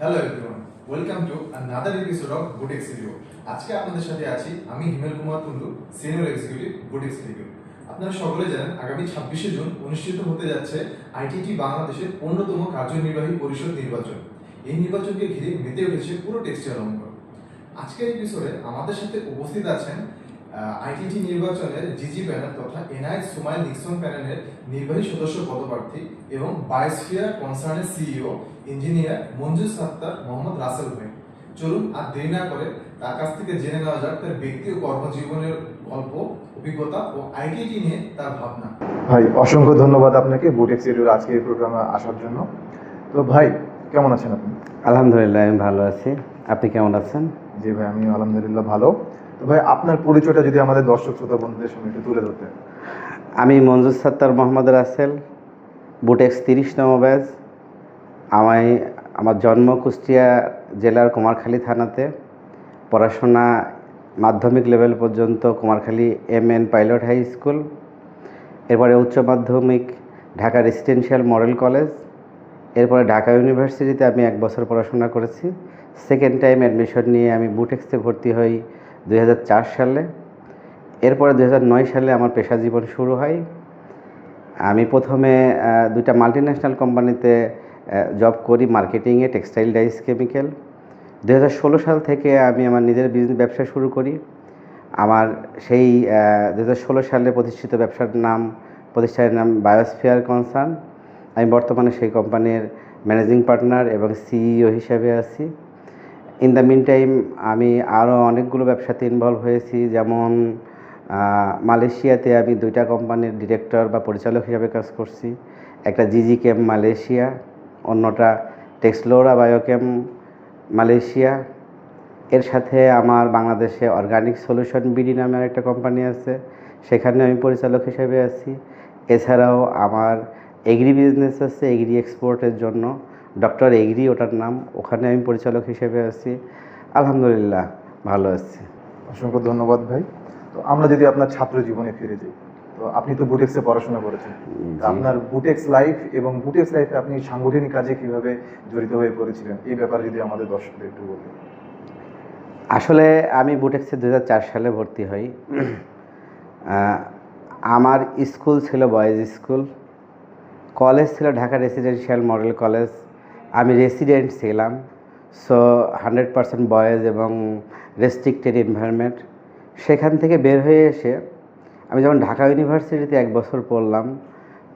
Hello everyone, welcome to another episode of boutiques review. আজকে আপনাদের সাথে আছি আমি Himel Kumar Kundu, senior executive boutiques review. আপনারা সকলে জানেন আগামী 26শে জুন অনুষ্ঠিত হতে যাচ্ছে আইটিটি বাংলাদেশের অন্যতম কার্যনির্বাহী পরিষদ নির্বাচন। এই নির্বাচনকে ঘিরে মেতে উঠেছে পুরো টেক্সটাইল অঙ্গন। আজকের এপিসোডে আমাদের সাথে উপস্থিত আছেন আইটিটি নির্বাচনের জিজি প্যানেল তথা এনআই সুমাইল নিক্সন প্যানেলের নির্বাহী সদস্য পদপ্রার্থী এবং বায়োস্ফিয়ার কনসার্নের সিইও ইঞ্জিনিয়ার মঞ্জুর সাত্তার মোহাম্মদ রাসেল ভাই। চলুন আর দেরি না করে তার কাছ থেকে জেনে নেওয়া যাক তার ব্যক্তি ও কর্মজীবনের গল্প, অভিজ্ঞতা ও আইটিটি নিয়ে তার ভাবনা। ভাই অসংখ্য ধন্যবাদ আপনাকে বুটেক্স রেডিওর আজকে এই প্রোগ্রামে আসার জন্য। তো ভাই কেমন আছেন আপনি? আলহামদুলিল্লাহ, আমি ভালো আছি। আপনি কেমন আছেন? জি ভাই, আমি আলহামদুলিল্লাহ ভালো। তো ভাই আপনার পরিচয়টা যদি আমাদের দর্শক শ্রোতা বন্ধুদের সামনে একটু তুলে ধরতেন। আমি মঞ্জুর সাত্তার মোহাম্মদ রাসেল, বুটেক্স 30 ব্যাচ। আমার জন্ম কুষ্টিয়া জেলার কুমারখালী থানাতে। পড়াশোনা মাধ্যমিক লেভেল পর্যন্ত Kumarkhali MN pilot high school. এরপরে উচ্চ মাধ্যমিক ঢাকা রেসিডেন্সিয়াল মডেল কলেজ। এরপরে ঢাকা ইউনিভার্সিটিতে আমি 1 বছর পড়াশোনা করেছি। সেকেন্ড টাইম অ্যাডমিশন নিয়ে আমি বুটেক্সে ভর্তি হই 2004 সালে। এরপরে 2009 সালে আমার পেশা জীবন শুরু হয়। আমি প্রথমে 2টা মাল্টিন্যাশনাল কোম্পানিতে জব করি মার্কেটিংয়ে, টেক্সটাইল ডাইস কেমিক্যাল। 2016 সাল থেকে আমি আমার নিজের ব্যবসা শুরু করি। আমার সেই 2016 সালে প্রতিষ্ঠিত প্রতিষ্ঠানের নাম বায়োস্ফিয়ার কনসার্ন। আমি বর্তমানে সেই কোম্পানির ম্যানেজিং পার্টনার এবং সিইও হিসেবে আছি। ইন দ্য মিন টাইম আমি আরও অনেকগুলো ব্যবসাতে ইনভলভ হয়েছি, যেমন মালয়েশিয়াতে আমি 2টা কোম্পানির ডিরেক্টর বা পরিচালক হিসাবে কাজ করছি। একটা জিজি কেম মালয়েশিয়া, অন্যটা টেক্সলোরা বায়োকেম মালয়েশিয়া। এর সাথে আমার বাংলাদেশে অর্গানিক সলিউশন বিডি নামে একটা কোম্পানি আছে, সেখানে আমি পরিচালক হিসেবে আছি। এছাড়াও আমার এগ্রি বিজনেস আছে, এগ্রি এক্সপোর্টের জন্য ডক্টর এগ্রি ওটার নাম, ওখানে আমি পরিচালক হিসেবে আছি। আলহামদুলিল্লাহ ভালো আছি। অসংখ্য ধন্যবাদ ভাই। তো আমরা যদি আপনার ছাত্র জীবনে ফিরে যাই, তো আপনি তো বুটেক্সে পড়াশোনা করেছেন। আপনার বুটেক্স লাইফ এবং বুটেক্স লাইফে আপনি সাংগঠনিক কাজে কিভাবে জড়িত হয়ে পড়েছিলেন, এই ব্যাপারে যদি আমাদের দর্শকদের একটু বলতেন। আসলে আমি বুটেক্সে 2004 সালে ভর্তি হই। আমার স্কুল ছিল বয়েজ স্কুল, কলেজ ছিল ঢাকা রেসিডেন্সিয়াল মডেল কলেজ। আমি রেসিডেন্ট ছিলাম, সো 100% বয়েজ এবং রেস্ট্রিক্টেড এনভায়রনমেন্ট। সেখান থেকে বের হয়ে এসে আমি যখন ঢাকা ইউনিভার্সিটিতে 1 বছর পড়লাম,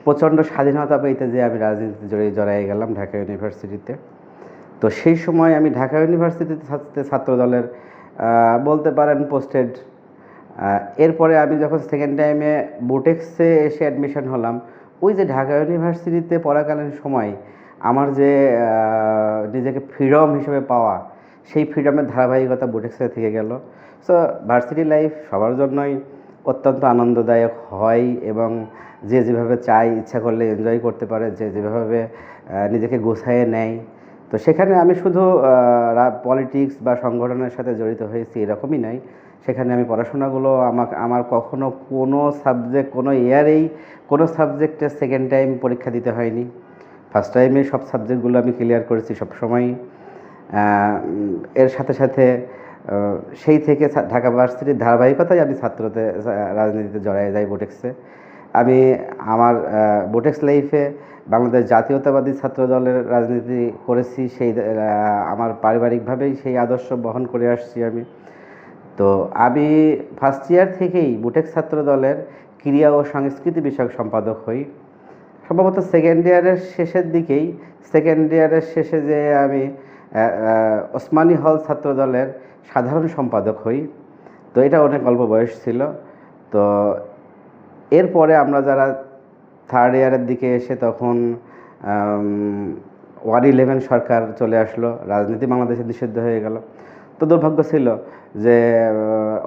প্রচণ্ড স্বাধীনতা পেতে যে আমি রাজনীতিতে জড়িয়ে গেলাম ঢাকা ইউনিভার্সিটিতে। তো সেই সময় আমি ঢাকা ইউনিভার্সিটিতে ছাত্র দলের বলতে পারেন পোস্টেড। এরপরে আমি যখন সেকেন্ড টাইমে বুটেক্সে এসে অ্যাডমিশন হলাম, ওই যে ঢাকা ইউনিভার্সিটিতে পড়াকালীন সময় আমার যে নিজেকে ফ্রিডম হিসেবে পাওয়া, সেই ফ্রিডমের ধারাবাহিকতা বুটেক্সে থেকে গেল। সো ভার্সিটি লাইফ সবার জন্যই অত্যন্ত আনন্দদায়ক হয় এবং যে যেভাবে চায় ইচ্ছা করলে এনজয় করতে পারে, যে যেভাবে নিজেকে গোছায় নেয়। তো সেখানে আমি শুধু পলিটিক্স বা সংগঠনের সাথে জড়িত হয়েছি এরকমই নয়, সেখানে আমি পড়াশোনাগুলো আমার কখনো কোনো ইয়ারেই কোনো সাবজেক্টে সেকেন্ড টাইম পরীক্ষা দিতে হয়নি। ফার্স্ট টাইমে সব সাবজেক্টগুলো আমি ক্লিয়ার করেছি সবসময়ই। এর সাথে সাথে সেই থেকে ঢাকা ভার্সিটির ধারাবাহিকতায় আমি রাজনীতিতে জড়ায় যাই বুটেক্সে। আমি আমার বুটেক্স লাইফে বাংলাদেশ জাতীয়তাবাদী ছাত্র দলের রাজনীতি করেছি, আমার পারিবারিকভাবেই সেই আদর্শ বহন করে আসছি আমি। তো আমি ফার্স্ট ইয়ার থেকেই বুটেক্স ছাত্র দলের ক্রীড়া ও সংস্কৃতি বিষয়ক সম্পাদক হই। সম্ভবত সেকেন্ড ইয়ারের শেষে যে আমি ওসমানী হল ছাত্র দলের সাধারণ সম্পাদক হই। তো এটা অনেক অল্প বয়স ছিল। তো এরপরে আমরা যারা থার্ড ইয়ারের দিকে এসে তখন 111 সরকার চলে আসলো, রাজনীতি বাংলাদেশে নিষিদ্ধ হয়ে গেল। তো দুর্ভাগ্য ছিল যে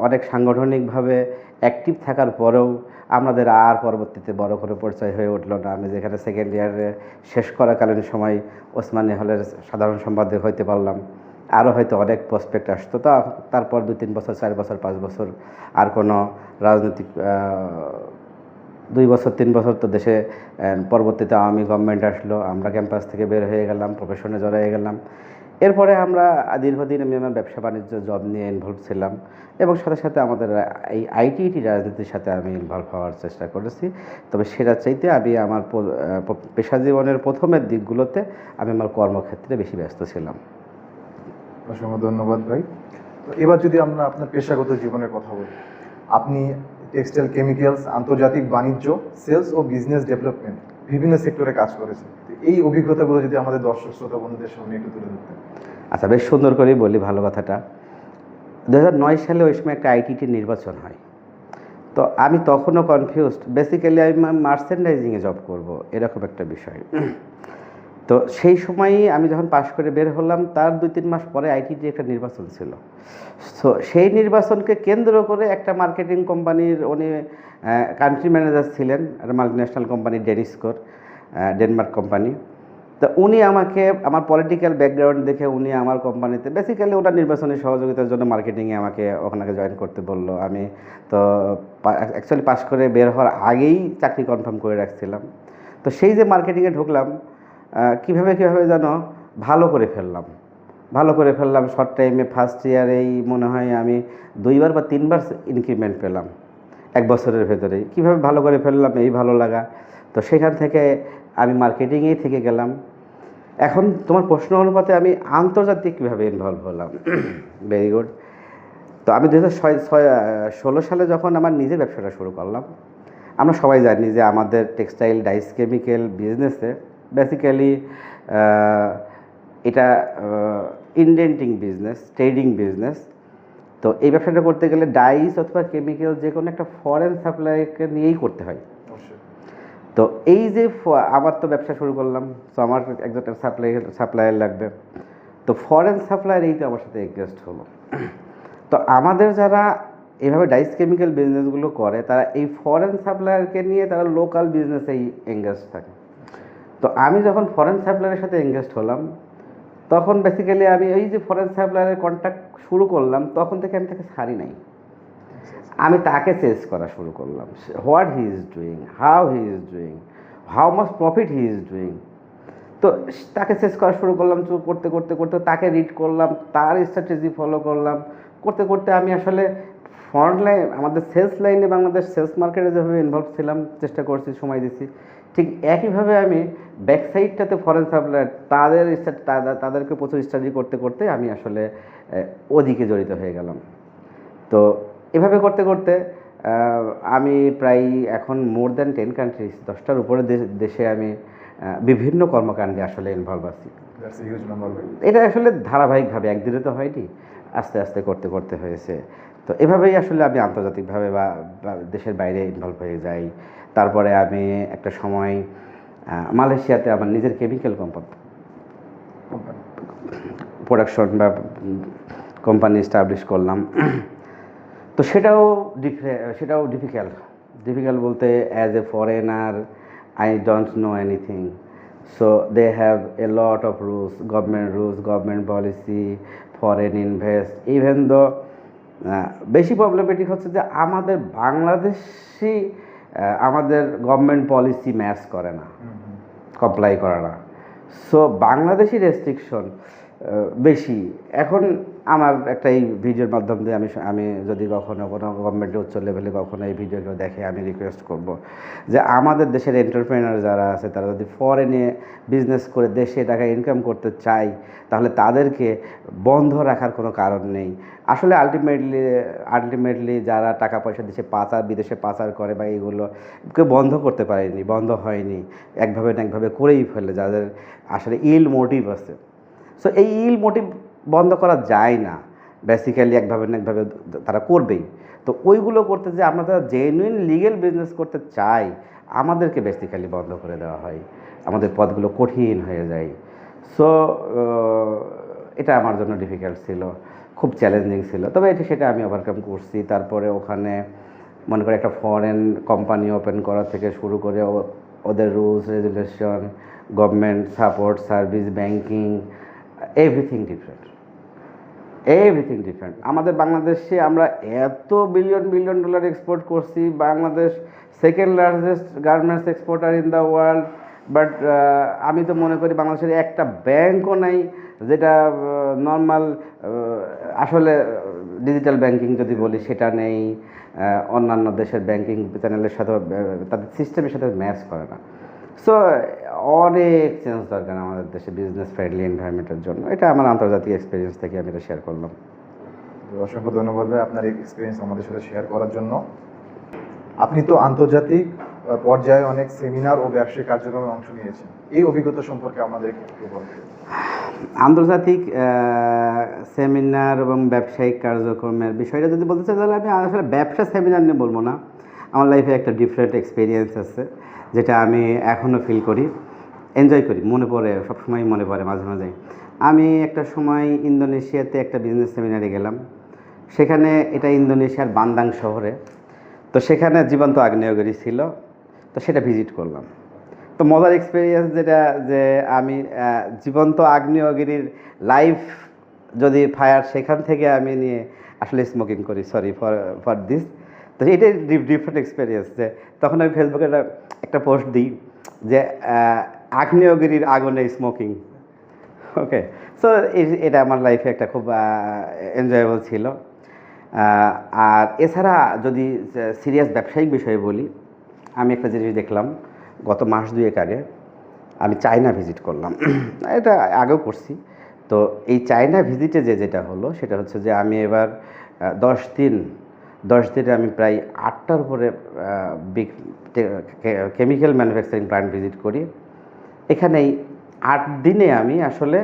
অনেক সাংগঠনিকভাবে অ্যাক্টিভ থাকার পরেও আমাদের আর পরবর্তীতে বড় করে পরিচয় হয়ে উঠলো না। আমি যেখানে সেকেন্ড ইয়ারে শেষ করাকালীন সময় ওসমানী হলের সাধারণ সম্পাদক হইতে পারলাম, আরও হয়তো অনেক প্রসপেক্ট আসতো। তো তারপর 2-3 বছর, 4 বছর, 5 বছর আর কোনো রাজনৈতিক 2 বছর 3 বছর তো দেশে, পরবর্তীতে আওয়ামী গভর্নমেন্ট আসলো, আমরা ক্যাম্পাস থেকে বের হয়ে গেলাম, প্রফেশনে জড়াই গেলাম। এরপরে আমরা দীর্ঘদিন আমি আমার ব্যবসা বাণিজ্য জব নিয়ে ইনভলভ ছিলাম এবং সাথে সাথে আমাদের এই আইটি রাজনীতির সাথে আমি ইনভলভ হওয়ার চেষ্টা করেছি। তবে সেটা চাইতে আমি আমার পেশা জীবনের প্রথমের দিকগুলোতে আমি আমার কর্মক্ষেত্রে বেশি ব্যস্ত ছিলাম। অসংখ্য ধন্যবাদ ভাই। তো এবার যদি আমরা আপনার পেশাগত জীবনের কথা বলি, আপনি টেক্সটাইল, কেমিক্যালস, আন্তর্জাতিক বাণিজ্য, সেলস ও বিজনেস ডেভেলপমেন্ট বিভিন্ন সেক্টরে কাজ করেছেন। তো এই অভিজ্ঞতাগুলো যদি আমাদের দর্শক শ্রোতা বন্ধুদের সামনে একটু তুলে ধরতেন। আচ্ছা, বেশ সুন্দর করেই বলি ভালো কথাটা। 2009 সালে ওই সময় একটা আইটিটির নির্বাচন হয়। তো আমি তখনও কনফিউজড, বেসিক্যালি আমি মার্চেন্ডাইজিংয়ে জব করব, এরকম একটা বিষয়। তো সেই সময়ই আমি যখন পাশ করে বের হলাম তার 2-3 মাস পরে আইটিটি একটা নির্বাচন ছিল। সো সেই নির্বাচনকে কেন্দ্র করে একটা মার্কেটিং কোম্পানির উনি কান্ট্রি ম্যানেজার ছিলেন, একটা মাল্টিন্যাশনাল কোম্পানি ডেনিস্কোর, ডেনমার্ক কোম্পানি। তো উনি আমাকে আমার পলিটিক্যাল ব্যাকগ্রাউন্ড দেখে উনি আমার কোম্পানিতে বেসিক্যালি ওটা নির্বাচনী সহযোগিতার জন্য মার্কেটিংয়ে আমাকে ওখানে জয়েন করতে বললো। আমি তো অ্যাকচুয়ালি পাশ করে বের হওয়ার আগেই চাকরি কনফার্ম করে রাখছিলাম। তো সেই যে মার্কেটিংয়ে ঢুকলাম, কীভাবে যেন ভালো করে ফেললাম শর্ট টাইমে। ফার্স্ট ইয়ারেই মনে হয় আমি 2বার বা 3বার ইনক্রিমেন্ট পেলাম 1 বছরের ভেতরেই। কীভাবে ভালো করে ফেললাম, এই ভালো লাগা। তো সেখান থেকে আমি মার্কেটিংয়েই থেকে গেলাম। এখন তোমার প্রশ্ন অনুপাতে আমি আন্তর্জাতিক কীভাবে ইনভলভ হলাম, ভেরি গুড। তো আমি 2016 সালে যখন আমার নিজের ব্যবসাটা শুরু করলাম, আমরা সবাই জানি যে আমাদের টেক্সটাইল, ডাইস, কেমিক্যাল বিজনেসে বেসিক্যালি এটা ইনডেন্টিং বিজনেস, ট্রেডিং বিজনেস। তো এই ব্যবসাটা করতে গেলে ডাইস অথবা কেমিক্যাল যে কোনো একটা ফরেন সাপ্লাইকে নিয়েই করতে হয়। তো এই যে আমার তো ব্যবসা শুরু করলাম, তো আমার একজন সাপ্লায়ার লাগবে। তো ফরেন সাপ্লায়ার এইটা আমার সাথে এনগেজড হলো। তো আমাদের যারা এইভাবে ডাইস কেমিক্যাল বিজনেসগুলো করে, তারা এই ফরেন সাপ্লায়ারকে নিয়ে তারা লোকাল বিজনেসেই এনগেজ থাকে। তো আমি যখন ফরেন সাপ্লায়ারের সাথে এনগেজড হলাম, তখন বেসিক্যালি আমি ওই যে ফরেন সাপ্লায়ারের কন্ট্যাক্ট শুরু করলাম, তখন থেকে আমি তাকে ছাড়ি নাই। আমি তাকে চেস করা শুরু করলাম, what he is doing, how he is doing, how much profit he is doing. তো তাকে চেস করা শুরু করলাম, করতে করতে করতে তাকে রিড করলাম, তার স্ট্র্যাটেজি ফলো করলাম। করতে করতে আমি আসলে ফ্রন্ট লাইন, আমাদের সেলস লাইনে, বাংলাদেশ সেলস মার্কেটে যেভাবে ইনভলভ ছিলাম, চেষ্টা করছি, সময় দিচ্ছি, ঠিক একইভাবে আমি ব্যাক সাইডটাতে ফরেন সাপ্লায়ার তাদেরকে প্রচুর স্টাডি করতে করতে আমি আসলে ওদিকে জড়িত হয়ে গেলাম। তো এভাবে করতে করতে আমি প্রায় এখন মোর দ্যান 10 কান্ট্রিজ, 10টার উপরে দেশে আমি বিভিন্ন কর্মকাণ্ডে আসলে ইনভলভ আছি। এটা আসলে ধারাবাহিকভাবে, একদিনে তো হয়নি, আস্তে আস্তে করতে করতে হয়েছে। তো এভাবেই আসলে আমি আন্তর্জাতিকভাবে বা দেশের বাইরে ইনভলভ হয়ে যাই। তারপরে আমি একটা সময় মালয়েশিয়াতে আমার নিজের কেমিক্যাল প্রোডাকশন বা কোম্পানি এস্টাবলিশ করলাম। তো সেটাও ডিফিকাল্ট বলতে, as a foreigner I don't know anything. So they have a lot of rules, government policy, foreign invest. Even though বেশি প্রবলেমেটিক হচ্ছে যে আমাদের বাংলাদেশি আমাদের গভর্নমেন্ট পলিসি ম্যাচ করে না, কমপ্লাই করে না। সো বাংলাদেশি রেস্ট্রিকশন বেশি। এখন আমার একটা এই ভিডিওর মাধ্যম দিয়ে আমি যদি কখনো কোনো গভর্নমেন্টের উচ্চ লেভেলে কখনো এই ভিডিওগুলো দেখে, আমি রিকোয়েস্ট করব যে আমাদের দেশের এন্টারপ্রেনার যারা আছে, তারা যদি ফরেনে বিজনেস করে দেশে টাকা ইনকাম করতে চায়, তাহলে তাদেরকে বন্ধ রাখার কোনো কারণ নেই। আসলে আলটিমেটলি যারা টাকা পয়সা দেশে বিদেশে পাচার করে বা এইগুলো কেউ বন্ধ করতে পারেনি, বন্ধ হয়নি, একভাবে না একভাবে করেই ফেলে, যাদের আসলে ইল মোটিভ আছে। সো এই ইল মোটিভ বন্ধ করা যায় না, বেসিক্যালি একভাবে না একভাবে তারা করবেই। তো ওইগুলো করতে যে আমরা যারা জেনুইন লিগেল বিজনেস করতে চাই, আমাদেরকে বেসিক্যালি বন্ধ করে দেওয়া হয়, আমাদের পথগুলো কঠিন হয়ে যায়। সো এটা আমার জন্য ডিফিকাল্ট ছিল, খুব চ্যালেঞ্জিং ছিল। তবে সেটা আমি ওভারকাম করছি। তারপরে ওখানে মনে করে একটা ফরেন কোম্পানি ওপেন করা থেকে শুরু করে ওদের rules regulation, government support, service, banking, everything different. আমাদের বাংলাদেশে আমরা এত বিলিয়ন ডলার এক্সপোর্ট করছি। Bangladesh second largest garments exporter in the world. But আমি তো মনে করি বাংলাদেশের একটা ব্যাংকও নাই যেটা নর্মাল, আসলে ডিজিটাল ব্যাংকিং যদি বলি সেটা নেই, অন্যান্য দেশের ব্যাংকিং চ্যানেলের সাথে তাদের সিস্টেমের সাথে ম্যাচ করে না। সো অনেক চেঞ্জ দরকার আমাদের দেশে বিজনেস ফ্রেন্ডলি এনভায়রনমেন্টের জন্য। এটা আমার আন্তর্জাতিক এক্সপিরিয়েন্স থেকে আমি এটা শেয়ার করলাম। তো অসংখ্য ধন্যবাদ ভাই আপনার এই এক্সপিরিয়েন্স আমাদের সাথে শেয়ার করার জন্য। আপনি তো আন্তর্জাতিক পর্যায়ে অনেক সেমিনার ও ব্যবসায়িক কার্যক্রমে অংশ নিয়েছেন, এই অভিজ্ঞতা সম্পর্কে আমাদের একটু বলবেন? আন্তর্জাতিক সেমিনার এবং ব্যবসায়িক কার্যক্রমের বিষয়টা যদি বলতে চাই তাহলে আমি আসলে ব্যবসা সেমিনার নিয়ে বলবো না। আমার লাইফে একটা ডিফারেন্ট এক্সপিরিয়েন্স আছে যেটা আমি এখনও ফিল করি, এনজয় করি, মনে পড়ে, সবসময় মনে পড়ে মাঝে মাঝে। আমি একটা সময় ইন্দোনেশিয়াতে একটা বিজনেস সেমিনারে গেলাম। সেখানে এটা ইন্দোনেশিয়ার বান্দাং শহরে। তো সেখানে জীবন্ত আগ্নেয়গিরি ছিল, তো সেটা ভিজিট করলাম। তো মজার এক্সপিরিয়েন্স যেটা, যে আমি জীবন্ত আগ্নেয়গিরির লাইভ যদি ফায়ার সেখান থেকে আমি নিয়ে আসলে স্মোকিং করি, সরি ফর দিস। তো এটাই ডিফারেন্ট এক্সপিরিয়েন্স। যে তখন আমি ফেসবুকে একটা পোস্ট দিই যে আগ্নেয়গিরির আগুনে স্মোকিং। ওকে, সো এটা আমার লাইফে একটা খুব এনজয়েবল ছিল। আর এছাড়া যদি সিরিয়াস ব্যবসায়িক বিষয়ে বলি, আমি একটা জিনিস দেখলাম গত মাস দুয়েক আগে। আমি চায়না ভিজিট করলাম। এটা আগেও করছি। তো এই চায়না ভিজিটে যেটা হলো সেটা হচ্ছে যে আমি এবার 10 দিনে আমি প্রায় 8টার উপরে big chemical manufacturing plant visit করি। এখানেই 8 দিনে আমি আসলে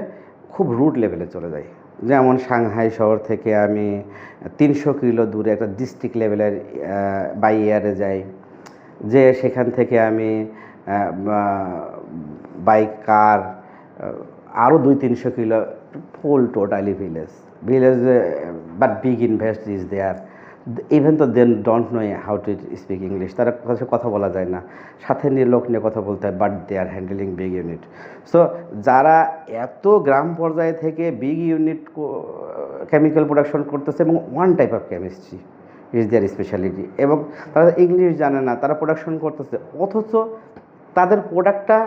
খুব রুট লেভেলে চলে যাই। যেমন সাংহাই শহর থেকে আমি 300 কিলো দূরে একটা ডিস্ট্রিক্ট লেভেলের বাই এয়ারে যাই, যে সেখান থেকে আমি বাইক, কার, আরও 200-300 kilo full totally village, but big invest is there. Even though then don't know how to speak English. তারা কথা বলা যায় না, সাথে নিয়ে লোক নিয়ে কথা বলতে হয়, but they are handling big unit. So যারা এত গ্রাম পর্যায়ে থেকে বিগ ইউনিট কেমিক্যাল প্রোডাকশন করতেছে এবং one type of chemistry is their speciality, এবং তারা ইংলিশ জানে না, তারা প্রোডাকশন করতেছে, অথচ তাদের প্রোডাক্টটা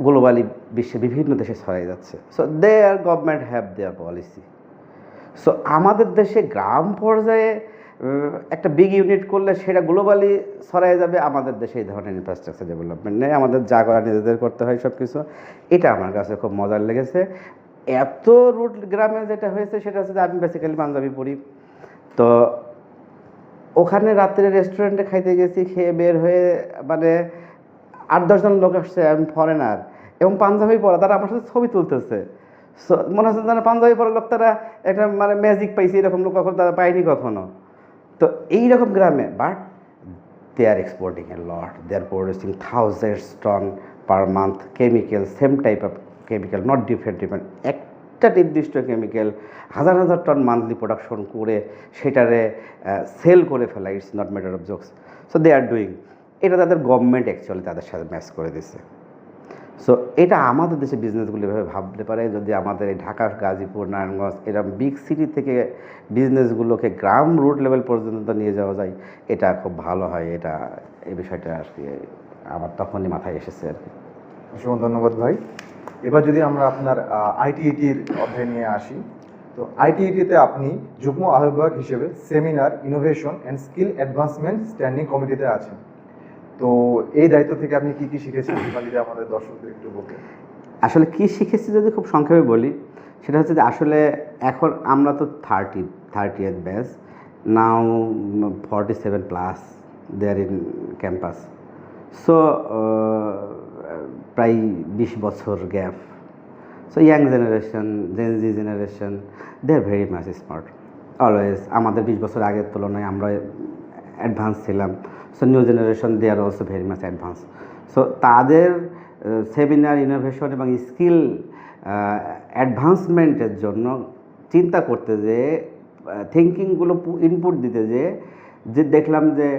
গ্লোবালি বিশ্বে বিভিন্ন দেশে ছড়াই যাচ্ছে। So their government have their policy. So আমাদের দেশে গ্রাম পর্যায়ে একটা বিগ ইউনিট করলে সেটা গ্লোবালি ছড়াই যাবে। আমাদের দেশে এই ধরনের ইনফ্রাস্ট্রাকচার ডেভেলপমেন্ট নেই, আমাদের যা করা নিজেদের করতে হয় সব কিছু। এটা আমার কাছে খুব মজার লেগেছে। এত রুট গ্রামে যেটা হয়েছে সেটা হচ্ছে যে আমি বেসিক্যালি পাঞ্জাবি পড়ি। তো ওখানে রাত্রে রেস্টুরেন্টে খাইতে গেছি, খেয়ে বের হয়ে মানে 8-10 জন লোক আসছে, আমি ফরেনার এবং পাঞ্জাবি পরা, তারা আমার সাথে ছবি তুলতেছে। সো মনে হচ্ছে যারা পাঞ্জাবি পরা লোক, তারা একটা মানে ম্যাজিক পাইছে, এরকম লোক কখনো তারা পায়নি কখনো। তো এইরকম গ্রামে, but they are exporting a lot, they are producing thousands ton per month chemical, same type of chemical, not different. একটা নির্দিষ্ট কেমিক্যাল হাজার হাজার টন মান্থলি প্রোডাকশন করে সেটারে সেল করে ফেলা, it's not matter of jokes. So they are doing এটা, তাদের government actually তাদের সাথে ম্যাচ করে দিছে। সো এটা আমাদের দেশে বিজনেসগুলো এভাবে ভাবতে পারে, যদি আমাদের এই ঢাকা, গাজীপুর, নারায়ণগঞ্জ এরকম বিগ সিটি থেকে বিজনেসগুলোকে গ্রাম রুট লেভেল পর্যন্ত নিয়ে যাওয়া যায়, এটা খুব ভালো হয়। এটা এই বিষয়টা আর কি আমার তখনই মাথায় এসেছে আর কি। অসংখ্য ধন্যবাদ ভাই। এবার যদি আমরা আপনার আইটিইটির অধ্যায় নিয়ে আসি, তো আইটিইটিতে আপনি যুগ্ম আহ্বায়ক হিসেবে seminar, innovation and skill advancement standing কমিটিতে আছেন। তো এই দায়িত্ব থেকে আপনি কি কি শিখেছেন, যদি আমাদের দর্শকদের একটু বলতেন? আসলে কী শিখেছি যদি খুব সংক্ষেপে বলি, সেটা হচ্ছে যে আসলে এখন আমরা তো 30th batch, now 47+ there in campus. So প্রায় 20 বছর gap. So young generation, Gen Z generation, they are very much smart always. আমাদের 20 বছর আগের তুলনায় আমরা অ্যাডভান্স ছিলাম। So new generation, they are also very much advance. So তাদের সেমিনার, ইনোভেশন এবং স্কিল অ্যাডভান্সমেন্টের জন্য চিন্তা করতে, যে থিঙ্কিংগুলো ইনপুট দিতে, যে দেখলাম যে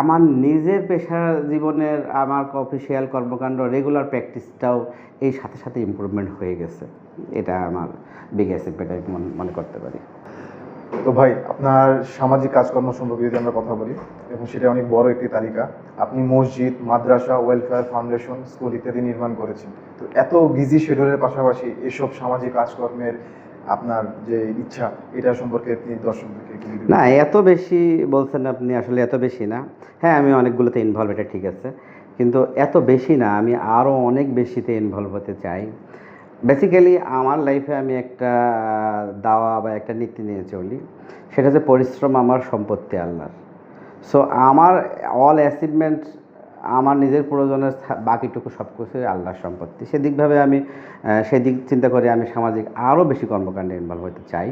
আমার নিজের পেশা জীবনের, আমার অফিসিয়াল কর্মকাণ্ড, রেগুলার প্র্যাকটিসটাও এই সাথে সাথে ইমপ্রুভমেন্ট হয়ে গেছে। এটা আমার বিগ অ্যাচিভমেন্ট আমি মনে করতে পারি। তো ভাই, আপনার সামাজিক কাজকর্ম সম্পর্কে যদি আমরা কথা বলি, এবং সেটা অনেক বড় একটি তালিকা। আপনি মসজিদ, মাদ্রাসা, ওয়েলফেয়ার ফাউন্ডেশন, স্কুল ইত্যাদি নির্মাণ করেছেন। তো এত বিজি শিডিউলের পাশাপাশি এসব সামাজিক কাজকর্মের আপনার যে ইচ্ছা, এটা সম্পর্কে আপনি দর্শকদেরকে একটু যদি না, এত বেশি বলছেন আপনি, আসলে এত বেশি না। হ্যাঁ, আমি অনেকগুলোতে ইনভলভ, এটা ঠিক আছে, কিন্তু এত বেশি না, আমি আরও অনেক বেশিতে ইনভলভ হতে চাই। বেসিক্যালি আমার লাইফে আমি একটা দাওয়া বা একটা নীতি নিয়ে চলি, সেটা হচ্ছে পরিশ্রম আমার সম্পত্তি আল্লাহর। সো আমার অল অ্যাচিভমেন্ট, আমার নিজের প্রয়োজনের বাকিটুকু সব কিছুই আল্লাহর সম্পত্তি। সেদিকভাবে আমি সেই দিক চিন্তা করে আমি সামাজিক আরও বেশি কর্মকাণ্ডে ইনভলভ হতে চাই।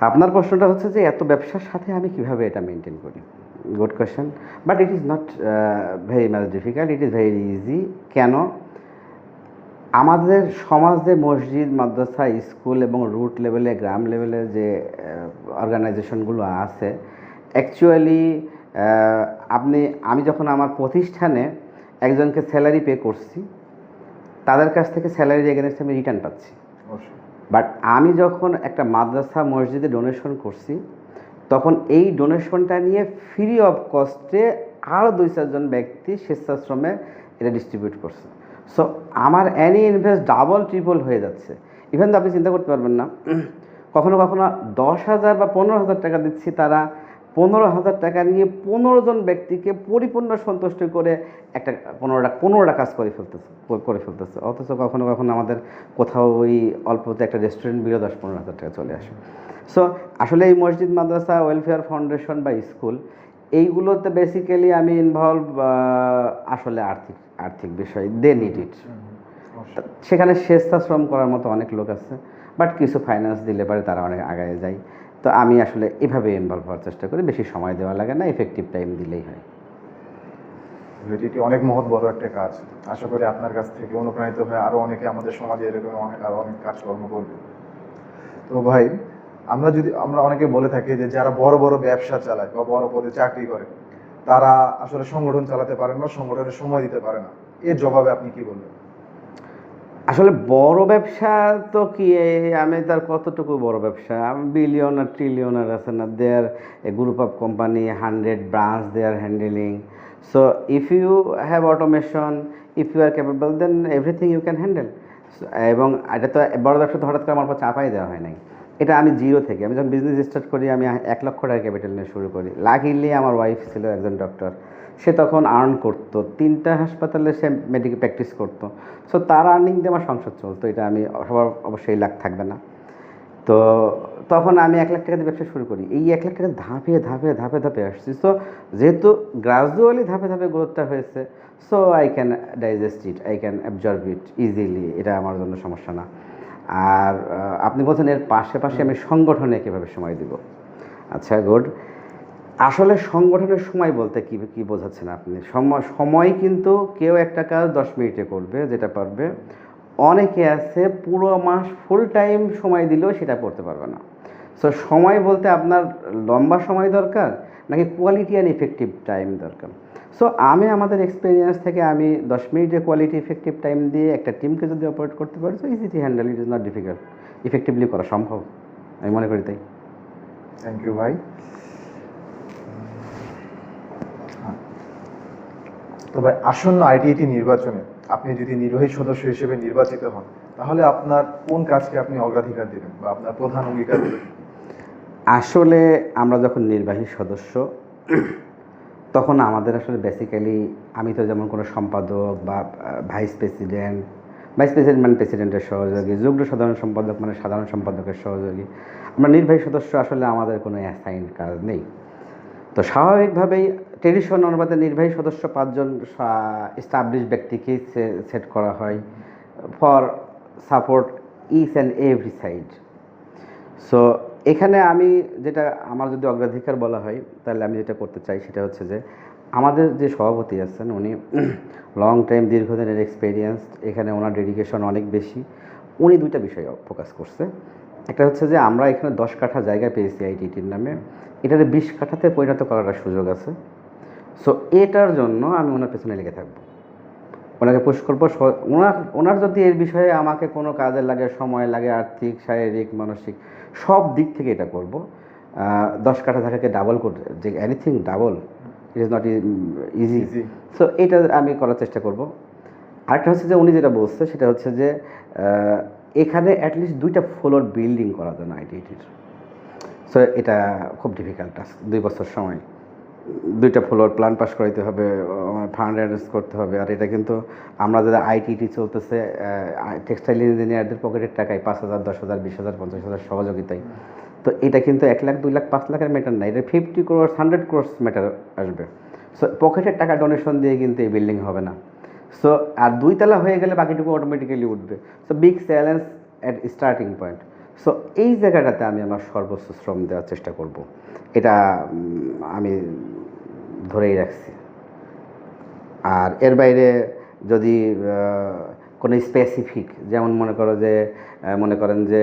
আপনার প্রশ্নটা হচ্ছে যে এত ব্যবসার সাথে আমি কিভাবে এটা মেনটেন করি। Good question, but it is not very much difficult, it is very easy. কেন? আমাদের সমাজে মসজিদ, মাদ্রাসা, স্কুল এবং রুট লেভেলে, গ্রাম লেভেলে যে অর্গানাইজেশনগুলো আছে, অ্যাকচুয়ালি আমি যখন আমার প্রতিষ্ঠানে একজনকে স্যালারি পে করছি, তাদের কাছ থেকে স্যালারির এগেনস্টে আমি রিটার্ন পাচ্ছি। অবশ্যই। বাট আমি যখন একটা মাদ্রাসা, মসজিদে ডোনেশন করছি, তখন এই ডোনেশনটা নিয়ে ফ্রি অফ কস্টে আরও 2-4 জন ব্যক্তি স্বেচ্ছাশ্রমে এটা ডিস্ট্রিবিউট করছে। সো আমার অ্যানি ইনভেস্ট ডাবল ট্রিপল হয়ে যাচ্ছে। ইভেন তো আপনি চিন্তা করতে পারবেন না, কখনো কখনো 10,000 বা 15,000 টাকা দিচ্ছি, তারা 15,000 টাকা নিয়ে 15 জন ব্যক্তিকে পরিপূর্ণ সন্তুষ্ট করে একটা 15টা কাজ করে ফেলতেছে। অথচ কখনো কখনো আমাদের কোথাও ওই অল্পতে একটা রেস্টুরেন্ট বিলে 10-15 হাজার টাকা চলে আসে। সো আসলে এই মসজিদ, মাদ্রাসা, ওয়েলফেয়ার ফাউন্ডেশন বা স্কুল, এইগুলোতে বেসিক্যালি আমি ইনভলভ আসলে আর্থিক বিষয়, দে নিড ইট। অবশ্যই। সেখানে স্বেচ্ছাশ্রম করার মতো অনেক লোক আছে, বাট কিছু ফাইন্যান্স দিলে পারে তারা অনেক আগায় যায়। তো আমি আসলে এভাবে ইনভলভ হওয়ার চেষ্টা করি, বেশি সময় দেওয়া লাগে না, এফেক্টিভ টাইম দিলেই হয়। এটি অনেক মহৎ বড় একটা কাজ। আশা করি আপনার কাছ থেকে অনুপ্রাণিত হয়ে আরো অনেকে আমাদের সমাজে এরকম আরো অনেক কাজকর্ম করবে। তো ভাই, আমরা অনেকে বলে থাকি যে যারা বড় বড় ব্যবসা চালায় বা বড় পদে চাকরি করে, তারা আসলে সংগঠন চালাতে পারে না, সংগঠনের সময় দিতে পারে না। এর জবাবে আপনি কি বলবেন? আসলে বড় ব্যবসা তো কি, আমি তার কতটুকু বড় ব্যবসা, বিলিয়নার ট্রিলিয়নার আছে না, there a group of company, 100 branch they are handling. So if you have automation, if you are capable, then everything you can handle. এবং এটা তো বড় ব্যবসা তো হঠাৎ করে আমার উপর চাপাই দেওয়া হয় নাই। এটা আমি জিরো থেকে, আমি যখন বিজনেস স্টার্ট করি, আমি 1 লক্ষ টাকা ক্যাপিটাল নিয়ে শুরু করি। লাকিলি আমার ওয়াইফ ছিল একজন ডক্টর, সে তখন আর্ন করতো, 3টা হাসপাতালে সে মেডিকেল প্র্যাকটিস করতো। সো তার আর্নিং দিয়ে আমার সংসার চলতো। এটা আমি সবার অবশ্যই লাখ থাকবে না। তো তখন আমি 1 লাখ টাকা দিয়ে ব্যবসা শুরু করি। এই 1 লাখ টাকা ধাপে আসছি। সো যেহেতু গ্রাজুয়ালি ধাপে গ্রোথটা হয়েছে, so I can digest it, I can absorb it easily, এটা আমার জন্য সমস্যা না। আর আপনি বলছেন এর পাশে আমি সংগঠনে কীভাবে সময় দিব। আচ্ছা, গুড। আসলে সংগঠনের সময় বলতে কি বোঝাচ্ছেন আপনি? সময় কিন্তু কেউ একটা কাজ 10 মিনিটে করবে, যেটা পারবে। অনেকে আছে পুরো মাস ফুল টাইম সময় দিলেও সেটা করতে পারবে না। সো সময় বলতে আপনার লম্বা সময় দরকার নাকি কোয়ালিটি অ্যান্ড ইফেক্টিভ টাইম দরকার? সো আমাদের এক্সপিরিয়েন্স থেকে আমি 10 মিনিটে কোয়ালিটি ইফেক্টিভ টাইম দিয়ে একটা টিমকে যদি অপারেট করতে পারি, so easy to handle, it is not difficult, effectively করা সম্ভব, আমি মনে করি তাই। থ্যাংক ইউ ভাই। তো ভাই, আসন্ন আইটিইটি নির্বাচনে আপনি যদি নির্বাহী সদস্য হিসেবে নির্বাচিত হন, তাহলে আপনার কোন কাজকে আপনি অগ্রাধিকার দেবেন বা আপনার প্রধান অঙ্গীকার দেবেন? আসলে আমরা যখন নির্বাহী সদস্য, তখন আমাদের আসলে বেসিক্যালি, আমি তো যেমন কোনো সম্পাদক বা ভাইস প্রেসিডেন্ট মানে প্রেসিডেন্টের সহযোগী, যুগ্ম সাধারণ সম্পাদক মানে সাধারণ সম্পাদকের সহযোগী, আমরা নির্বাহী সদস্য, আসলে আমাদের কোনো অ্যাসাইন কাজ নেই। তো স্বাভাবিকভাবেই ট্রেডিশন অনুপাতে নির্বাহী সদস্য 5 জন এস্টাবলিশ ব্যক্তিকেই সেট করা হয় for support each and every side. So এখানে আমি যেটা, আমার যদি অগ্রাধিকার বলা হয়, তাহলে আমি যেটা করতে চাই সেটা হচ্ছে যে আমাদের যে সভাপতি আছেন, উনি লং টাইম, দীর্ঘদিনের এক্সপিরিয়েন্স, এখানে ওনার ডেডিকেশন অনেক বেশি। উনি 2টা বিষয় ফোকাস করছে। একটা হচ্ছে যে আমরা এখানে 10 কাঠা জায়গা পেয়েছি আইটিটির নামে, এটাতে 20 কাঠাতে পরিণত করার সুযোগ আছে। সো এটার জন্য আমি ওনার পেছনে লেগে থাকবো, ওনাকে পুশ করবো। ওনার যদি এর বিষয়ে আমাকে কোনো কাজে লাগে, সময় লাগে, আর্থিক, শারীরিক, মানসিক সব দিক থেকে এটা করব। 10 কাঠা জায়গাকে ডাবল করতে, যে anything double it is not easy. Easy। So এটা আমি করার চেষ্টা করব। আরেকটা হচ্ছে যে উনি যেটা বলছে সেটা হচ্ছে যে এখানে অ্যাটলিস্ট 2টা ফ্লোর বিল্ডিং করা যায় না আইটিআইটির। সো এটা খুব ডিফিকাল্ট টাস্ক, 2 বছর সময় 2টা ফ্লোর প্ল্যান পাস করাইতে হবে, ফান্ড অ্যারেঞ্জ করতে হবে। আর এটা কিন্তু আমরা যারা আইটিটি চলতেছে টেক্সটাইল ইঞ্জিনিয়ারদের পকেটের টাকায় 5,000, 10,000, 20,000, 50,000 সহযোগিতায়। তো এটা কিন্তু 1 লাখ, 2 লাখ, 5 লাখের ম্যাটার না, এটা 50 crores, 100 crores ম্যাটার আসবে। সো পকেটের টাকা ডোনেশন দিয়ে কিন্তু এই বিল্ডিং হবে না। সো আর 2 তলা হয়ে গেলে বাকিটুকু অটোমেটিক্যালি উঠবে। So big challenge at starting point. So এই জায়গাটাতে আমি আমার সর্বোচ্চ শ্রম দেওয়ার চেষ্টা করব, এটা আমি ধরেই রাখছি। আর এর বাইরে যদি কোনো স্পেসিফিক, যেমন মনে করেন যে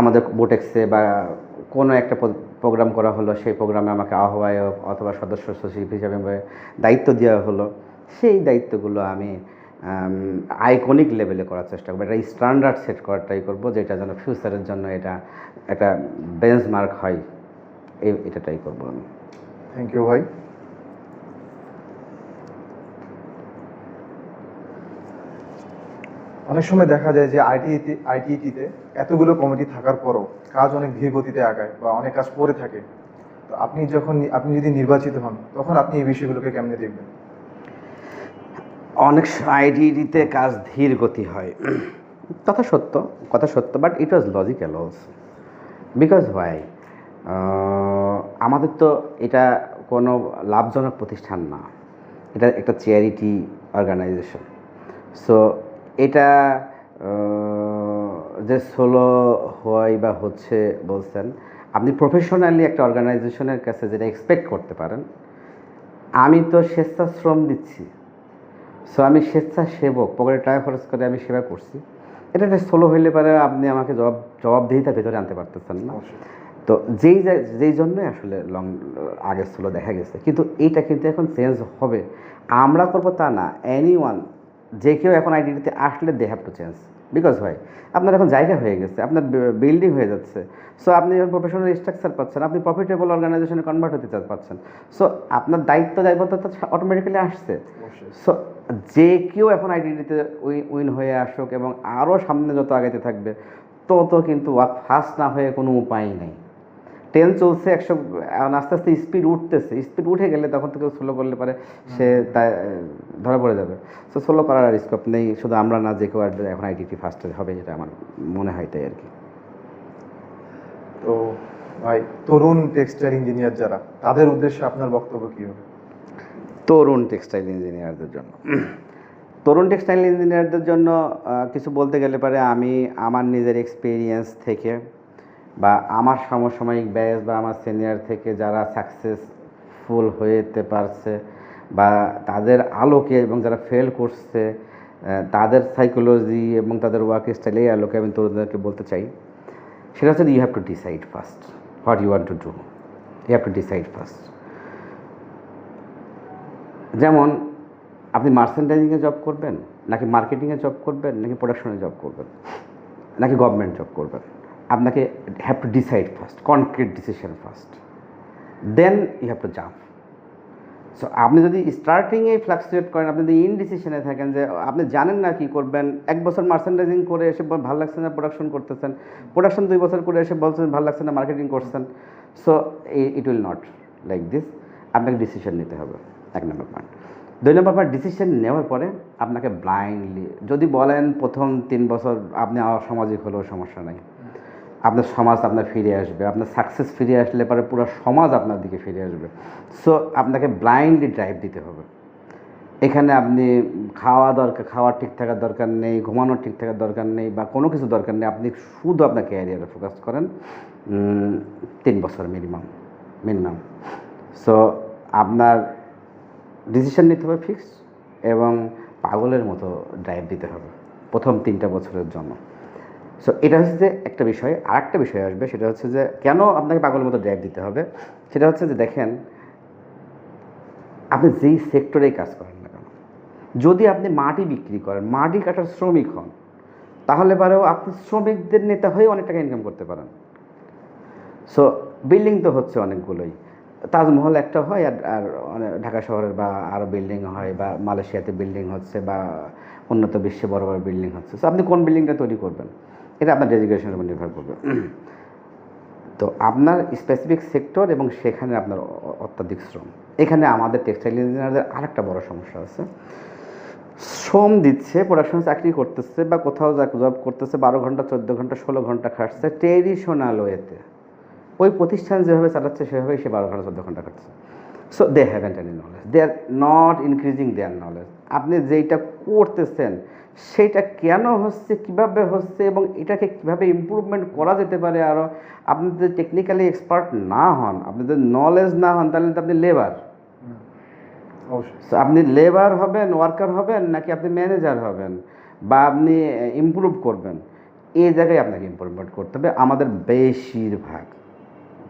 আমাদের বোটেক্সে বা কোনো একটা প্রোগ্রাম করা হলো, সেই প্রোগ্রামে আমাকে আহ্বায়ক অথবা সদস্য সচিব হিসাবে দায়িত্ব দেওয়া হলো, সেই দায়িত্বগুলো আমি আইকনিক লেভেলে করার চেষ্টা করবো, একটা স্ট্যান্ডার্ড সেট করার ট্রাই করবো, যেটা যেন ফিউচারের জন্য এটা একটা বেঞ্চমার্ক হয়, এটা ট্রাই করবো আমি। থ্যাংক ইউ ভাই। অনেক সময় দেখা যায় যে আইটিইটিতে এতগুলো কমিটি থাকার পরও কাজ অনেক ধীর গতিতে আগায় বা অনেক কাজ পড়ে থাকে। তো আপনি যদি নির্বাচিত হন তখন আপনি এই বিষয়গুলোকে কেমনে দেখবেন? অনেক আইটিডিতে কাজ ধীর গতি হয়, কথা সত্য, but it was logical also. Because why, আমাদের তো এটা কোনো লাভজনক প্রতিষ্ঠান না, এটা একটা চ্যারিটি অর্গানাইজেশন। সো এটা যে সোলো হয় বা হচ্ছে বলছেন, আপনি প্রফেশনালি একটা অর্গানাইজেশনের কাছে যেটা এক্সপেক্ট করতে পারেন, আমি তো স্বেচ্ছাশ্রম দিচ্ছি। সো আমি স্বেচ্ছাসেবক, পকেটে টাকা খরচ করে আমি সেবা করছি। এটা একটা সোলো হইলে পারে আপনি আমাকে জবাবদিহিতার ভেতরে আনতে পারতেছেন না। তো যেই জন্যই আসলে আগে সোলো দেখা গেছে, কিন্তু এইটা কিন্তু এখন চেঞ্জ হবে। আমরা করবো তা না, এনিওয়ান, যে কেউ এখন আইডিটিতে আসলে they have to change. Because হয় আপনার এখন জায়গা হয়ে গেছে, আপনার বিল্ডিং হয়ে যাচ্ছে। সো আপনি এখন প্রফেশনাল স্ট্রাকচার পাচ্ছেন, আপনি প্রফিটেবল অর্গানাইজেশনে কনভার্ট হতে পারছেন। সো আপনার দায়বদ্ধতা অটোমেটিক্যালি আসছে। সো যে কেউ এখন আইডিটিতে উইন হয়ে আসুক এবং আরও সামনে যত আগাইতে থাকবে, তত কিন্তু ফাস্ট না হয়ে কোনো উপায় নেই। 10 চলছে, 100, আস্তে আস্তে স্পিড উঠে গেলে তখন তো কেউ স্লো করলে পারে সে ধরা পড়ে যাবে। সো স্লো করার আর স্কোপ নেই, শুধু আমরা না, যে কেউ আসবে এখন আইটিটি ফার্স্টে হবে, যেটা আমার মনে হয় তাই আর কি। তো ভাই, তরুণ টেক্সটাইল ইঞ্জিনিয়ার যারা, তাদের উদ্দেশ্যে আপনার বক্তব্য কী হবে? তরুণ টেক্সটাইল ইঞ্জিনিয়ারদের জন্য কিছু বলতে গেলে পারে আমি আমার নিজের এক্সপিরিয়েন্স থেকে বা আমার সমসাময়িক ব্যাচ বা আমার সিনিয়র থেকে যারা সাকসেসফুল হতে পারছে বা তাদের আলোকে, এবং যারা ফেল করছে তাদের সাইকোলজি এবং তাদের ওয়ার্ক স্টাইল, এই আলোকে আমি তরুণদেরকে বলতে চাই, সেটা হচ্ছে you have to decide first what you want to do. You have to decide first. যেমন আপনি মার্চেন্ডাইজিংয়ে জব করবেন, নাকি মার্কেটিংয়ে জব করবেন, নাকি প্রোডাকশনে জব করবেন, নাকি গভর্নমেন্ট জব করবেন, আপনাকে have to decide first, concrete decision first, then you have to jump. So আপনি যদি স্টার্টিংয়ে ফ্লাকচুয়েট করেন, আপনি যদি ইনডিসিশনে থাকেন যে আপনি জানেন না কী করবেন, 1 বছর মার্চেন্ডাইজিং করে এসে ভালো লাগছে না প্রোডাকশন করতেছেন, প্রোডাকশন 2 বছর করে এসে বলছেন ভালো লাগছে না মার্কেটিং করছেন, so it will not like this. আপনাকে ডিসিশন নিতে হবে, 1 নম্বর পয়েন্ট। 2 নম্বর পয়েন্ট, ডিসিশন নেওয়ার পরে আপনাকে ব্লাইন্ডলি, যদি বলেন প্রথম 3 বছর আপনি অসামাজিক হলেও সমস্যা নাই, আপনার সমাজ আপনার ফিরে আসবে, আপনার সাকসেস ফিরে আসলে পরে পুরো সমাজ আপনার দিকে ফিরে আসবে। সো আপনাকে ব্লাইন্ডলি ড্রাইভ দিতে হবে। এখানে আপনি খাওয়ার ঠিক থাকার দরকার নেই, ঘুমানোর ঠিক থাকার দরকার নেই, বা কোনো কিছু দরকার নেই, আপনি শুধু আপনার ক্যারিয়ারে ফোকাস করেন 3 বছর মিনিমাম। সো আপনার ডিসিশন নিতে হবে ফিক্সড, এবং পাগলের মতো ড্রাইভ দিতে হবে প্রথম 3টা বছরের জন্য। সো এটা হচ্ছে যে একটা বিষয়। আর একটা বিষয় আসবে, সেটা হচ্ছে যে কেন আপনাকে পাগলের মতো ড্রাইভ দিতে হবে। সেটা হচ্ছে যে দেখেন, আপনি যেই সেক্টরেই কাজ করেন না কেন, যদি আপনি মাটি বিক্রি করেন, মাটি কাটার শ্রমিক হন, তাহলে পরেও আপনি শ্রমিকদের নেতা হয়ে অনেক টাকা ইনকাম করতে পারেন। সো বিল্ডিং তো হচ্ছে অনেকগুলোই, তাজমহল একটা হয়, আর আর ঢাকা শহরের বা আরও বিল্ডিং হয়, বা মালয়েশিয়াতে বিল্ডিং হচ্ছে, বা উন্নত বিশ্বে বড় বড় বিল্ডিং হচ্ছে। সো আপনি কোন বিল্ডিংটা তৈরি করবেন এটা আপনার ডেডিকেশনের উপর নির্ভর করবে। তো আপনার স্পেসিফিক সেক্টর এবং সেখানে আপনার অত্যাধিক শ্রম। এখানে আমাদের টেক্সটাইল ইঞ্জিনিয়ারদের আরেকটা বড় সমস্যা আছে, শ্রম দিচ্ছে, প্রোডাকশন চাকরি করতেছে বা কোথাও জব করতেছে, 12 ঘন্টা 14 ঘন্টা 16 ঘন্টা খাটছে ট্রেডিশনাল ওয়েতে, ওই প্রতিষ্ঠান যেভাবে চালাচ্ছে সেভাবেই সে 12 ঘন্টা 14 ঘন্টা খাটছে। So they haven't any knowledge, they are not increasing their knowledge. আপনি যেইটা করতেছেন সেইটা কেন হচ্ছে, কিভাবে হচ্ছে, এবং এটাকে কীভাবে ইমপ্রুভমেন্ট করা যেতে পারে আরও, আপনি যদি টেকনিক্যালি এক্সপার্ট না হন, আপনি যদি নলেজ না হন, তাহলে তো আপনি লেবার। অবশ্যই। সো আপনি লেবার হবেন, ওয়ার্কার হবেন, নাকি আপনি ম্যানেজার হবেন, বা আপনি ইমপ্রুভ করবেন, এই জায়গায় আপনাকে ইমপ্রুভমেন্ট করতে হবে। আমাদের বেশিরভাগ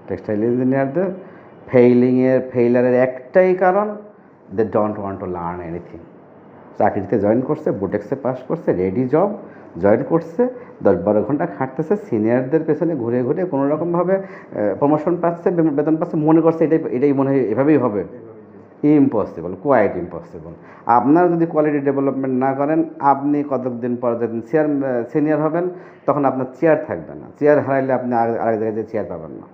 টেক্সটাইল ইঞ্জিনিয়ারদের ফেইলারের একটাই কারণ, they don't want to learn anything. চাকরিতে জয়েন করছে, বুটেক্সে পাস করছে, রেডি জব জয়েন করছে, 10-12 ঘন্টা খাটতেছে, সিনিয়রদের পেছনে ঘুরে ঘুরে কোনো রকমভাবে প্রমোশন পাচ্ছে, বেতন পাচ্ছে, মনে করছে এটাই মনে হয় এভাবেই হবে। Impossible, quite impossible. আপনার যদি কোয়ালিটি ডেভেলপমেন্ট না করেন, আপনি কতদিন পর যেদিন সিনিয়র হবেন, তখন আপনার চেয়ার থাকবে না, চেয়ার হারাইলে আপনি আরেক জায়গায় যে চেয়ার পাবেন না।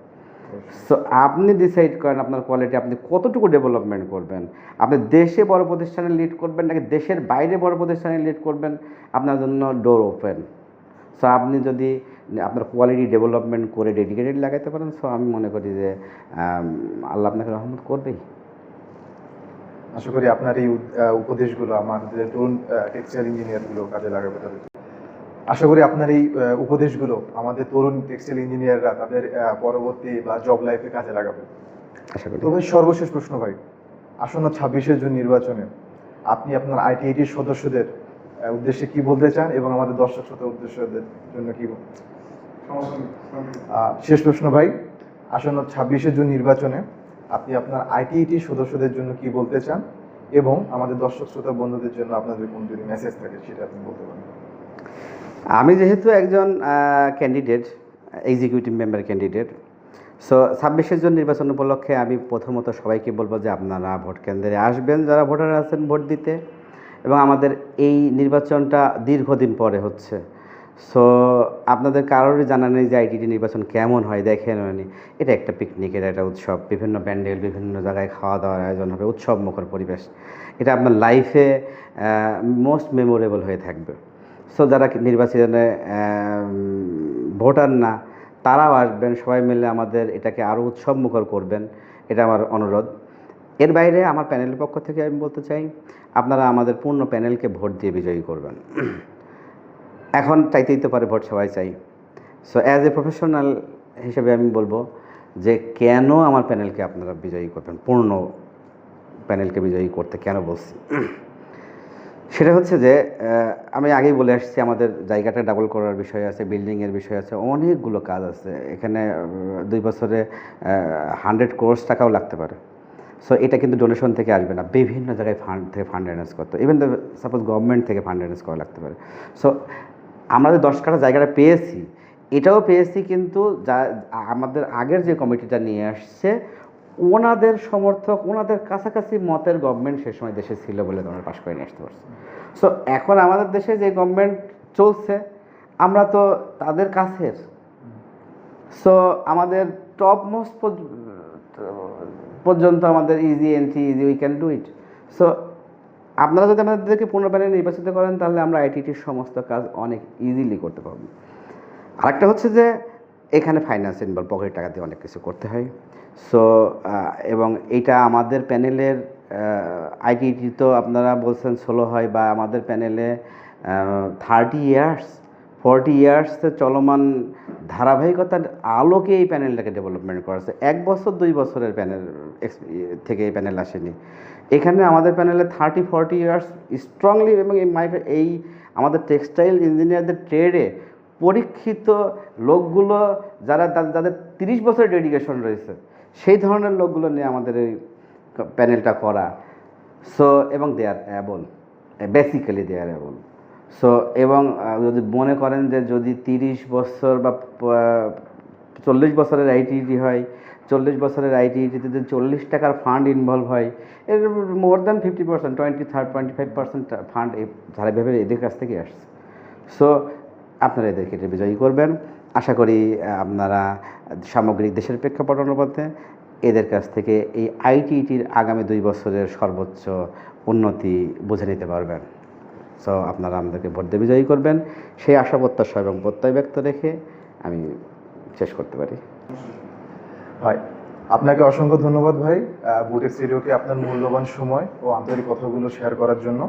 সো আপনি ডিসাইড করেন আপনার কোয়ালিটি আপনি কতটুকু ডেভেলপমেন্ট করবেন। আপনি দেশে বড় প্রতিষ্ঠানে লিড করবেন নাকি দেশের বাইরে বড় প্রতিষ্ঠানে লিড করবেন, আপনার জন্য ডোর ওপেন। সো আপনি যদি আপনার কোয়ালিটি ডেভেলপমেন্ট করে ডেডিকেটেড লাগাইতে পারেন, সো আমি মনে করি যে আল্লাহ আপনাকে রহমত করবেই। আশা করি আপনার এই উপদেশগুলো আমাদের তরুণ টেক্সটাইল ইঞ্জিনিয়ারগুলো কাজে লাগাবে তাদের। আশা করি আপনার এই উপদেশগুলো আমাদের তরুণ টেক্সটাইল ইঞ্জিনিয়াররা তাদের পরবর্তী বা জব লাইফে কাজে লাগাবে। আশা করি। তো ভাই, সর্বশেষ প্রশ্ন ভাই, আসন্ন 26শে জুন নির্বাচনে আপনি আপনার আইটিআইটির সদস্যদের উদ্দেশ্যে কি বলতে চান, এবং আমাদের দর্শক শ্রোতা উদ্দেশ্যদের জন্য কি শেষ প্রশ্ন ভাই, আসন্ন 26শে জুন নির্বাচনে আপনি আপনার আইটিআইটির সদস্যদের জন্য কি বলতে চান, এবং আমাদের দর্শক শ্রোতা বন্ধুদের জন্য আপনাদের কোন যদি মেসেজ থাকে সেটা আপনি বলতে পারেন। আমি যেহেতু একজন candidate, executive member candidate, so 26শে জুন নির্বাচন উপলক্ষে আমি প্রথমত সবাইকে বলবো যে আপনারা ভোট কেন্দ্রে আসবেন, যারা ভোটার আছেন ভোট দিতে। এবং আমাদের এই নির্বাচনটা দীর্ঘদিন পরে হচ্ছে, সো আপনাদের কারোরই জানা নেই যে আইটিটি নির্বাচন কেমন হয়, দেখেন হয়নি। এটা একটা পিকনিকের একটা উৎসব, বিভিন্ন প্যান্ডেল, বিভিন্ন জায়গায় খাওয়া দাওয়ার আয়োজন হবে, উৎসব মুখর পরিবেশ। এটা আপনার লাইফে মোস্ট মেমোরেবল হয়ে থাকবে। সো যারা নির্বাচনে ভোটার না, তারাও আসবেন, সবাই মিলে আমাদের এটাকে আরও উৎসব মুখর করবেন, এটা আমার অনুরোধ। এর বাইরে আমার প্যানেলের পক্ষ থেকে আমি বলতে চাই, আপনারা আমাদের পূর্ণ প্যানেলকে ভোট দিয়ে বিজয়ী করবেন। এখন চাইতেই তো পারে ভোট, সবাই চাই। সো অ্যাজ এ প্রফেশনাল হিসেবে আমি বলবো যে কেন আমার প্যানেলকে আপনারা বিজয়ী করবেন, পূর্ণ প্যানেলকে বিজয়ী করতে কেন বলছি, সেটা হচ্ছে যে আমি আগেই বলে আসছি, আমাদের জায়গাটা ডাবল করার বিষয় আছে, বিল্ডিংয়ের বিষয় আছে, অনেকগুলো কাজ আছে এখানে। 2 বছরে 100 crore টাকাও লাগতে পারে। সো এটা কিন্তু ডোনেশন থেকে আসবে না, বিভিন্ন জায়গায় ফান্ড অ্যারেঞ্জ করতে, ইভেন সাপোজ গভর্নমেন্ট থেকে ফান্ড অ্যারেঞ্জ করা লাগতে পারে। সো আমরা যে 10 কাঠা জায়গাটা পেয়েছি, এটাও পেয়েছি কিন্তু যা আমাদের আগের যে কমিটিটা নিয়ে আসছে, ওনাদের সমর্থক, ওনাদের কাছাকাছি মতের গভর্নমেন্ট সে সময় দেশে ছিল বলে আমরা পাশ করে নিয়ে আসতে পারছি। সো এখন আমাদের দেশে যে গভর্নমেন্ট চলছে, আমরা তো তাদের কাছের। সো আমাদের টপ মোস্ট পর্যন্ত আমাদের easy entry, easy, we can do it. So আপনারা যদি আমাদেরকে পূর্ণ প্যানেল নির্বাচিত করেন, তাহলে আমরা আইটিটির সমস্ত কাজ অনেক ইজিলি করতে পারবো। আরেকটা হচ্ছে যে এখানে ফাইন্যান্স ইনভলভ, পকেট টাকা দিয়ে অনেক কিছু করতে হয়। সো এবং এইটা আমাদের প্যানেলের আইটিটি তো আপনারা বলছেন 16 হয়, বা আমাদের প্যানেলে 30 ইয়ার্স 40 ইয়ার্সে চলমান ধারাবাহিকতার আলোকে এই প্যানেলটাকে ডেভেলপমেন্ট করা হচ্ছে। 1 বছর 2 বছরের প্যানেল থেকে এই প্যানেল আসেনি। এখানে আমাদের প্যানেলে 30-40 ইয়ার্স স্ট্রংলি, এবং এই আমাদের টেক্সটাইল ইঞ্জিনিয়ারদের ট্রেডে পরীক্ষিত লোকগুলো, যাদের 30 বছরের ডেডিকেশন রয়েছে, সেই ধরনের লোকগুলো নিয়ে আমাদের এই প্যানেলটা করা। সো এবং they are able, basically they are able. So এবং যদি মনে করেন যে যদি 30 বছর বা 40 বছরের আইটিইটি হয়, 40 বছরের আইটিইটিতে যদি 40 টাকার ফান্ড ইনভলভ হয়, এর মোর দ্যান 50%, 25% ফান্ড ধারাবাহিকভাবে এদের কাছ থেকে আসছে। সো আপনারা এদেরকে এটা বিজয়ী করবেন। আশা করি আপনারা সামগ্রিক দেশের প্রেক্ষাপট অনুপাতে এদের কাছ থেকে এই আইটিইটির আগামী 2 বছরের সর্বোচ্চ উন্নতি বুঝে নিতে পারবেন। সো আপনারা আমাদেরকে ভোট দিয়ে বিজয়ী করবেন, সেই আশা প্রত্যাশা এবং প্রত্যয় ব্যক্ত রেখে আমি শেষ করতে পারি। ভাই, আপনাকে অসংখ্য ধন্যবাদ ভাই, বুটেক্স রেডিওকে আপনার মূল্যবান সময় ও আন্তরিক কথাগুলো শেয়ার করার জন্য।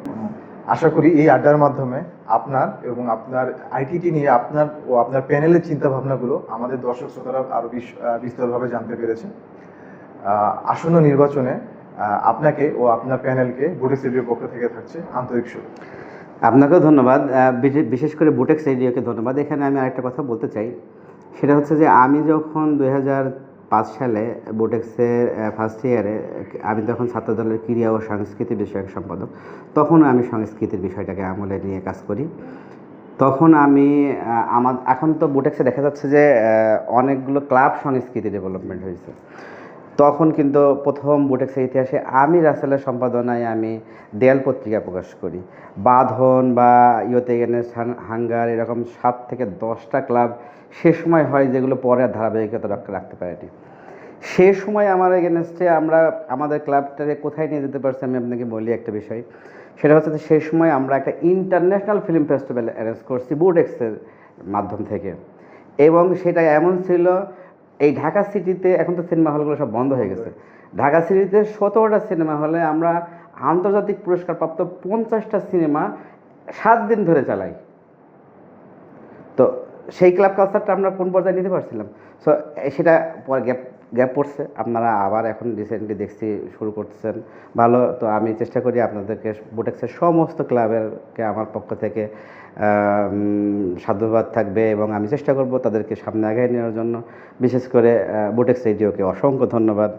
আশা করি এই আড্ডার মাধ্যমে আপনার এবং আপনার আইটিটি নিয়ে আপনার প্যানেলের চিন্তা ভাবনাগুলো আমাদের দর্শক শ্রোতারা আরও বিস্তরভাবে জানতে পেরেছে। আসন্ন নির্বাচনে আপনাকে ও আপনার প্যানেলকে বুটেক্স রেডিওর পক্ষ থেকে থাকছে আন্তরিক শুভেচ্ছা। আপনাকেও ধন্যবাদ, বিশেষ করে বুটেক্স রেডিওকে ধন্যবাদ। এখানে আমি আরেকটা কথা বলতে চাই, সেটা হচ্ছে যে আমি যখন 2005 সালে বুটেক্সের ফার্স্ট ইয়ারে, আমি তখন ছাত্রদলের ক্রীড়া ও সংস্কৃতি বিষয়ক সম্পাদক, তখন আমি সংস্কৃতির বিষয়টাকে আমলে নিয়ে কাজ করি। তখন আমি এখন তো বুটেক্সে দেখা যাচ্ছে যে অনেকগুলো ক্লাব সংস্কৃতি ডেভেলপমেন্ট হয়েছে। তখন কিন্তু প্রথম বুটেক্সের ইতিহাসে আমি রাসেলের সম্পাদনায় আমি দেয়াল পত্রিকা প্রকাশ করি। বাঁধন বা ইয়তে এগেনেস্ট হাঙ্গার এরকম 7 থেকে 10টা ক্লাব সে সময় হয়, যেগুলো পরে আর ধারাবাহিকতা রাখতে পারেনি। সে সময় আমার এগেনেস্টে আমরা আমাদের ক্লাবটাকে কোথায় নিয়ে যেতে পারছি, আমি আপনাকে বলি একটা বিষয়। সেটা হচ্ছে যে সেই সময় আমরা একটা ইন্টারন্যাশনাল ফিল্ম ফেস্টিভ্যাল অ্যারেঞ্জ করছি বুটেক্সের মাধ্যম থেকে, এবং সেটা এমন ছিল, এই ঢাকা সিটিতে এখন তো সিনেমা হলগুলো সব বন্ধ হয়ে গেছে, ঢাকা সিটিতে 17টা সিনেমা হলে আমরা আন্তর্জাতিক পুরস্কারপ্রাপ্ত 50টা সিনেমা 7 দিন ধরে চালাই। তো সেই ক্লাব কালচারটা আমরা কোন পর্যায়ে নিতে পারছিলাম? সো সেটা পরে গ্যাপ পড়ছে, আপনারা আবার এখন রিসেন্টলি দেখছি শুরু করতেছেন, ভালো। তো আমি চেষ্টা করি আপনাদেরকে বুটেক্সের সমস্ত ক্লাবেরকে আমার পক্ষ থেকে সাধুবাদ থাকবে, এবং আমি চেষ্টা করব তাদেরকে সামনে আগায় নেওয়ার জন্য। বিশেষ করে বুটেক্স রেডিওকে অসংখ্য ধন্যবাদ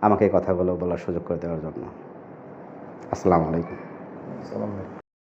আমাকে এই কথাগুলো বলার সুযোগ করে দেওয়ার জন্য। আসসালামু আলাইকুম। আসসালামু আলাইকুম।